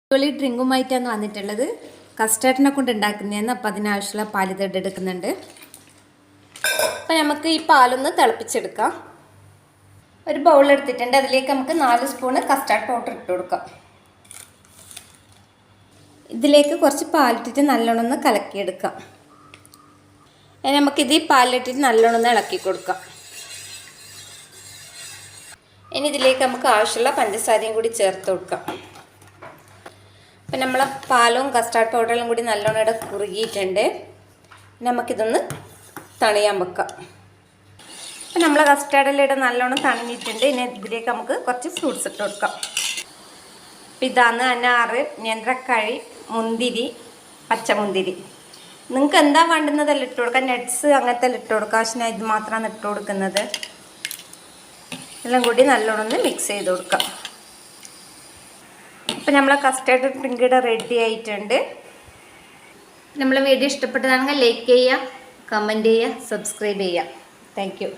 അടിപൊളി ഡ്രിങ്കുമായിട്ടാണ് വന്നിട്ടുള്ളത്. കസ്റ്റാർഡിനെ കൊണ്ട് ഉണ്ടാക്കുന്നതാണ്. അപ്പോൾ അതിനാവശ്യമുള്ള പാൽ എടുക്കുന്നുണ്ട്. അപ്പോൾ നമുക്ക് ഈ പാലൊന്ന് തിളപ്പിച്ചെടുക്കാം. ഒരു ബൗൾ എടുത്തിട്ടുണ്ട്. അതിലേക്ക് നമുക്ക് 4 സ്പൂണ് കസ്റ്റാർഡ് പൗഡർ ഇട്ട് കൊടുക്കാം. ഇതിലേക്ക് കുറച്ച് പാലിട്ടിട്ട് നല്ലോണം ഒന്ന് കലക്കിയെടുക്കാം. നമുക്കിത് ഈ പാലിട്ടിട്ട് നല്ലോണം ഒന്ന് ഇളക്കി കൊടുക്കാം. ഇനി ഇതിലേക്ക് നമുക്ക് ആവശ്യമുള്ള പഞ്ചസാരയും കൂടി ചേർത്ത് കൊടുക്കാം. അപ്പം നമ്മളെ പാലും കസ്റ്റാർഡ് പൗഡറും കൂടി നല്ലോണം ഇവിടെ കുറുകിയിട്ടുണ്ട്. നമുക്കിതൊന്ന് തണിയാൻ വെക്കാം. അപ്പം നമ്മളെ കസ്റ്റാർഡെല്ലാം ഇവിടെ നല്ലോണം തണിഞ്ഞിട്ടുണ്ട്. ഇനി ഇതിലേക്ക് നമുക്ക് കുറച്ച് ഫ്രൂട്ട്സ് ഇട്ട് കൊടുക്കാം. അപ്പം ഇതാണ് അനാറ്, നേന്ത്രക്കാഴി, മുന്തിരി, പച്ചമുന്തിരി. നിങ്ങൾക്ക് എന്താ വേണ്ടുന്നതെല്ലാം ഇട്ട് കൊടുക്കാം. നട്ട്സ് അങ്ങനത്തെ എല്ലാം ഇട്ട് കൊടുക്കാം. പക്ഷേ ഞാൻ ഇത് മാത്രമാണ് ഇട്ട് കൊടുക്കുന്നത്. എല്ലാം കൂടി നല്ലോണം ഒന്ന് മിക്സ് ചെയ്ത് കൊടുക്കാം. അപ്പോൾ നമ്മളെ കസ്റ്റാർഡ് ഡ്രിങ്ക് ഇവിടെ റെഡി ആയിട്ടുണ്ട്. നമ്മളെ വീഡിയോ ഇഷ്ടപ്പെട്ടതാണെങ്കിൽ ലൈക്ക് ചെയ്യുക, കമൻറ്റ് ചെയ്യുക, സബ്സ്ക്രൈബ് ചെയ്യുക. Thank you.